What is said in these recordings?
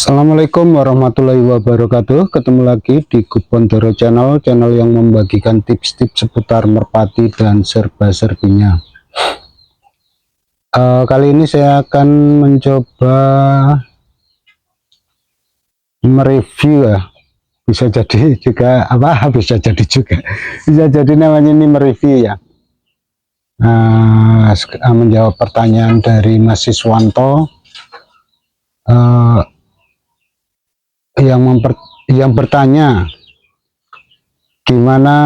Assalamualaikum warahmatullahi wabarakatuh. Ketemu lagi di Gubondoro Channel, channel yang membagikan tips-tips seputar merpati dan serba-serbinya. Kali ini saya akan mencoba mereview ya. Bisa jadi juga bisa jadi namanya ini mereview ya. Menjawab pertanyaan dari Mas Siswanto yang bertanya, gimana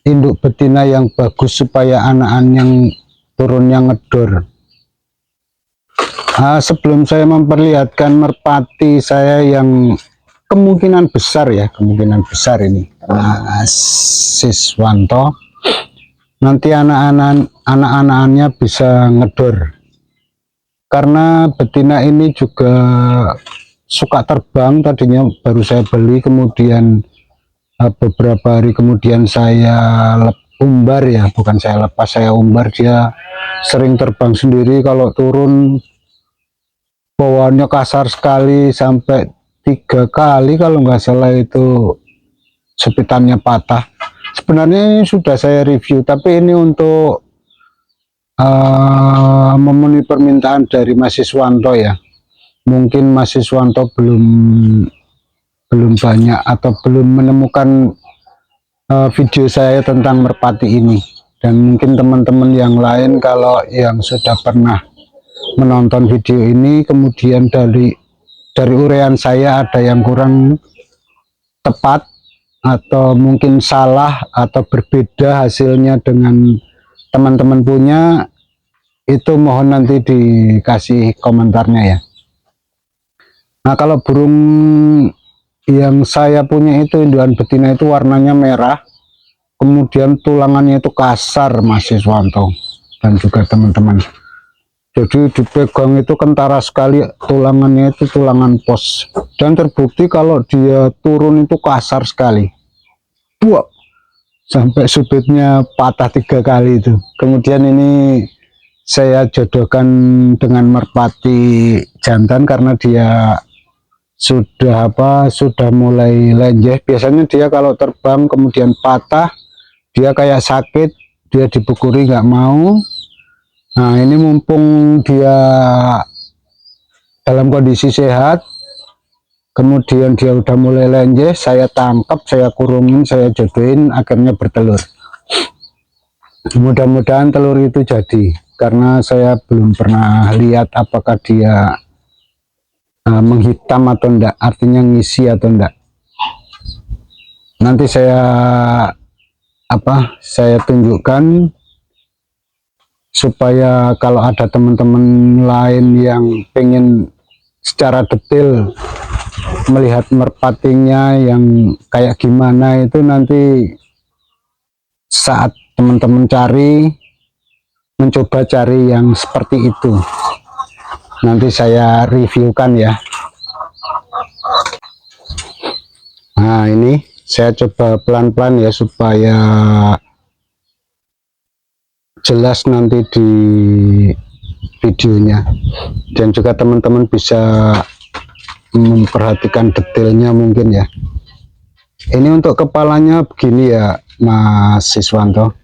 induk betina yang bagus supaya anakan yang turunnya ngedor. Sebelum saya memperlihatkan merpati saya yang kemungkinan besar ini Siswanto, nanti anak-anaknya bisa ngedor, karena betina ini juga suka terbang. Tadinya baru saya beli, kemudian beberapa hari kemudian saya umbar ya, bukan saya lepas, saya umbar. Dia sering terbang sendiri, kalau turun bawaannya kasar sekali, sampai 3 kali kalau nggak salah itu jepitannya patah. Sebenarnya ini sudah saya review, tapi ini untuk memenuhi permintaan dari Mas Siswanto ya. Mungkin Mas Siswanto belum banyak atau belum menemukan video saya tentang merpati ini, dan mungkin teman-teman yang lain kalau yang sudah pernah menonton video ini, kemudian dari uraian saya ada yang kurang tepat atau mungkin salah atau berbeda hasilnya dengan teman-teman punya, itu mohon nanti dikasih komentarnya ya. Nah, kalau burung yang saya punya itu, induan betina itu warnanya merah, kemudian tulangannya itu kasar, Mas Siswanto dan juga teman-teman. Jadi dipegang itu kentara sekali, tulangannya itu tulangan pos, dan terbukti kalau dia turun itu kasar sekali. Buak, sampai subitnya patah 3 kali itu. Kemudian ini saya jodohkan dengan merpati jantan karena dia sudah mulai lenjeh. Biasanya dia kalau terbang kemudian patah, dia kayak sakit, dia dibukuri nggak mau. Nah, ini mumpung dia dalam kondisi sehat, kemudian dia udah mulai lenjeh, saya tangkap, saya kurungin, saya jodohin, akhirnya bertelur. Mudah-mudahan telur itu jadi, karena saya belum pernah lihat apakah dia menghitam atau enggak, artinya ngisi atau enggak. Nanti saya tunjukkan, supaya kalau ada teman-teman lain yang pengen secara detail melihat merpatinya yang kayak gimana, itu nanti saat teman-teman mencoba cari yang seperti itu, nanti saya reviewkan ya. Nah, ini saya coba pelan-pelan ya, supaya jelas nanti di videonya, dan juga teman-teman bisa memperhatikan detailnya mungkin ya. Ini untuk kepalanya begini ya, Mas Siswanto.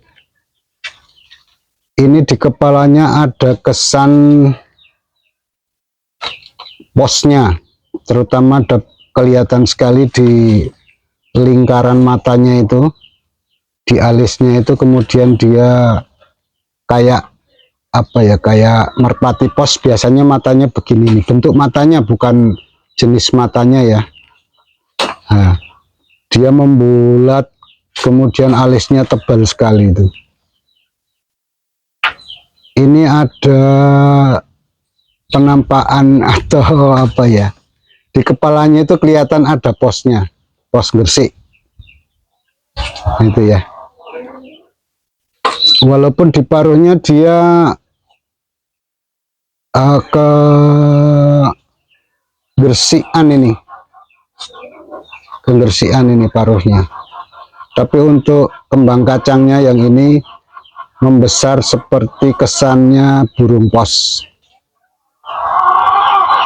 Ini di kepalanya ada kesan posnya, terutama ada kelihatan sekali di lingkaran matanya itu, di alisnya itu. Kemudian dia kayak kayak merpati pos biasanya matanya begini nih, bentuk matanya, bukan jenis matanya ya. Nah, dia membulat, kemudian alisnya tebal sekali itu. Ini ada penampakan atau di kepalanya itu kelihatan ada posnya, pos gersik itu ya. Walaupun di paruhnya dia ke gersikan ini paruhnya, tapi untuk kembang kacangnya yang ini membesar seperti kesannya burung pos.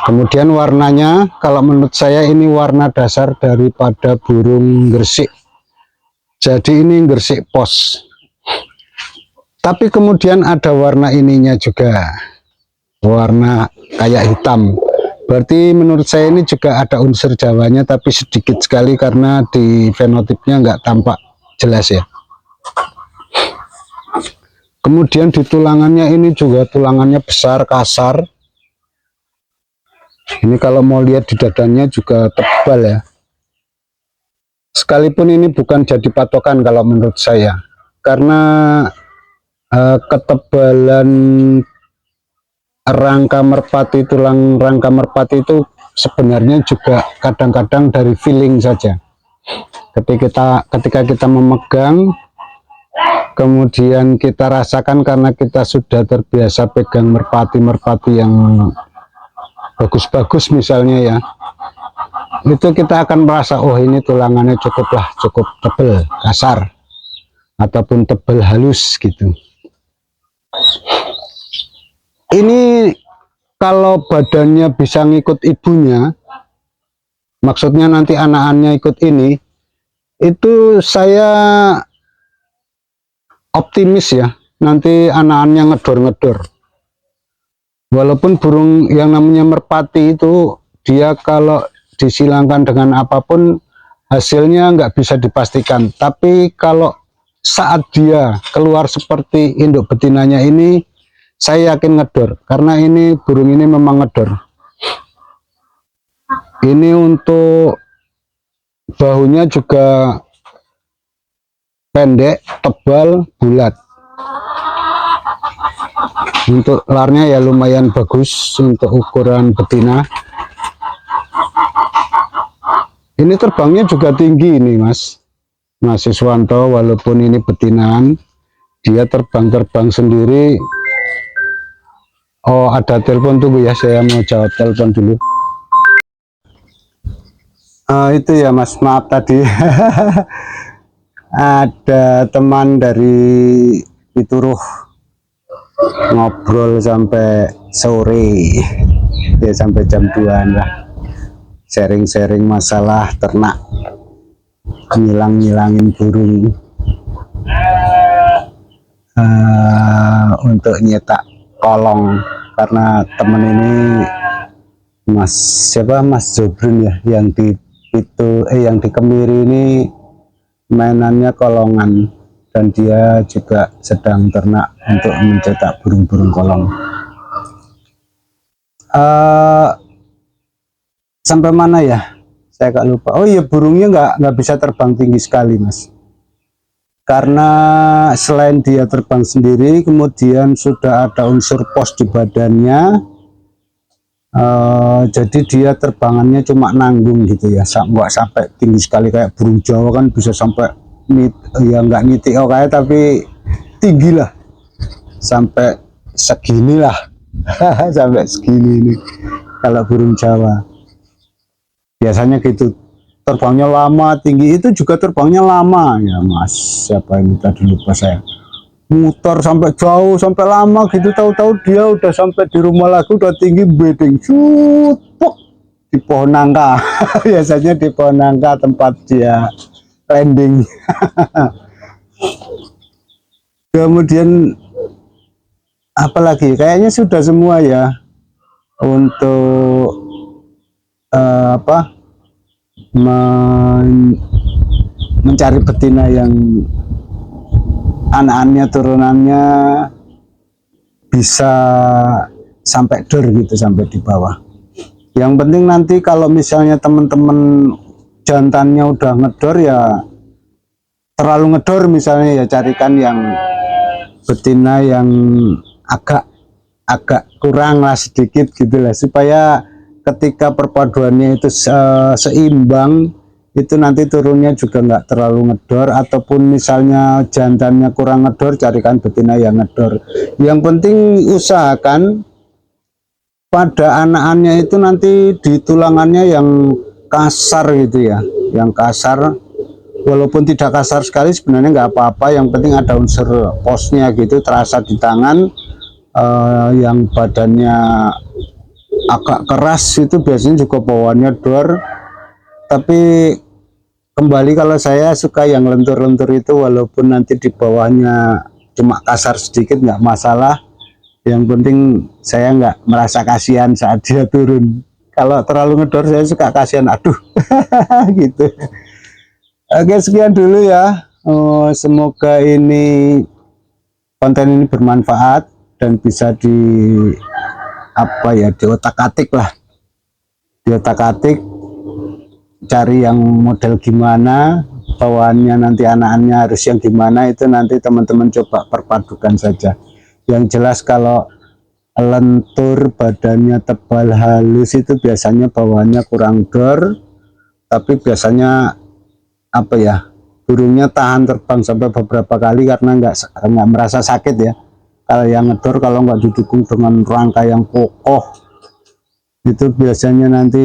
Kemudian warnanya, kalau menurut saya ini warna dasar daripada burung gersik. Jadi ini gersik pos. Tapi kemudian ada warna ininya juga, warna kayak hitam. Berarti menurut saya ini juga ada unsur Jawanya, tapi sedikit sekali karena di fenotipnya nggak tampak jelas ya. Kemudian di tulangannya ini juga tulangannya besar, kasar. Ini kalau mau lihat di dadanya juga tebal ya. Sekalipun ini bukan jadi patokan kalau menurut saya, karena ketebalan rangka merpati, tulang rangka merpati itu sebenarnya juga kadang-kadang dari feeling saja. Ketika kita memegang, kemudian kita rasakan karena kita sudah terbiasa pegang merpati-merpati yang bagus-bagus misalnya ya, itu kita akan merasa oh ini tulangannya cukup tebal, kasar, ataupun tebal halus gitu. Ini kalau badannya bisa ngikut ibunya, maksudnya nanti anak-anaknya ikut ini, itu saya optimis ya, nanti anak-anaknya ngedor-ngedor. Walaupun burung yang namanya merpati itu, dia kalau disilangkan dengan apapun, hasilnya nggak bisa dipastikan. Tapi kalau saat dia keluar seperti induk betinanya ini, saya yakin ngedor, karena ini burung ini memang ngedor. Ini untuk bahunya juga pendek, tebal, bulat. Untuk larnya ya lumayan bagus untuk ukuran betina. Ini terbangnya juga tinggi ini Mas Siswanto, walaupun ini betinaan, dia terbang sendiri. Oh, ada telepon, tunggu ya, saya mau jawab telepon dulu. Itu ya Mas, maaf tadi ada teman dari Pituruh ngobrol sampai sore ya, sampai jam 2 lah, sharing-sharing masalah ternak, ngilangin burung untuk nyetak kolong. Karena temen ini Mas Jobrin ya, yang di yang di Kemiri ini mainannya kolongan, dan dia juga sedang ternak untuk mencetak burung-burung kolong. Sampai mana ya, saya agak lupa. Oh iya, burungnya nggak bisa terbang tinggi sekali Mas, karena selain dia terbang sendiri, kemudian sudah ada unsur pos di badannya. Jadi dia terbangannya cuma nanggung gitu ya, nggak sampai tinggi sekali kayak burung Jawa kan bisa sampai ya nggak nitik kayak, tapi tinggi lah, sampai segini lah sampai segini ini kalau burung Jawa biasanya gitu, terbangnya lama, tinggi. Itu juga terbangnya lama ya Mas, siapa ini tadi lupa saya, muter sampai jauh, sampai lama gitu, tahu-tahu dia udah sampai di rumah lagi, udah tinggi beding cupuk di pohon nangka biasanya di pohon nangka tempat dia landing kemudian apalagi, kayaknya sudah semua ya untuk mencari betina yang anak-anaknya, turunannya bisa sampai dor gitu, sampai di bawah. Yang penting nanti kalau misalnya teman-teman jantannya udah ngedor ya, terlalu ngedor misalnya ya, carikan yang betina yang agak kurang lah sedikit gitu lah, supaya ketika perpaduannya itu seimbang, itu nanti turunnya juga nggak terlalu ngedor. Ataupun misalnya jantannya kurang ngedor, carikan betina yang ngedor. Yang penting usahakan pada anak-anaknya itu nanti di tulangannya yang kasar gitu ya, yang kasar. Walaupun tidak kasar sekali sebenarnya nggak apa-apa, yang penting ada unsur posnya gitu, terasa di tangan. Yang badannya agak keras itu biasanya juga bawaannya dor. Tapi kembali kalau saya suka yang lentur-lentur itu, walaupun nanti di bawahnya cuma kasar sedikit nggak masalah. Yang penting saya nggak merasa kasihan saat dia turun. Kalau terlalu ngedor saya suka kasihan, aduh. Gitu. Oke, sekian dulu ya. Semoga ini konten ini bermanfaat dan bisa diotak-atik lah, diotak-atik, cari yang model gimana, bawaannya nanti anak-anaknya harus yang gimana, itu nanti teman-teman coba perpadukan saja. Yang jelas kalau lentur, badannya tebal halus itu biasanya bawaannya kurang dor, tapi biasanya burungnya tahan terbang sampai beberapa kali karena nggak merasa sakit ya. Kalau yang ngedor, kalau nggak didukung dengan rangka yang kokoh, itu biasanya nanti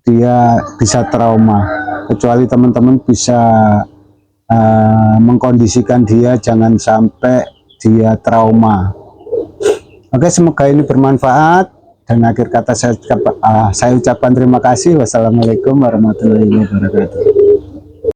dia bisa trauma. Kecuali teman-teman bisa mengkondisikan dia jangan sampai dia trauma. Oke, semoga ini bermanfaat, dan akhir kata saya ucapkan terima kasih. Wassalamualaikum warahmatullahi wabarakatuh.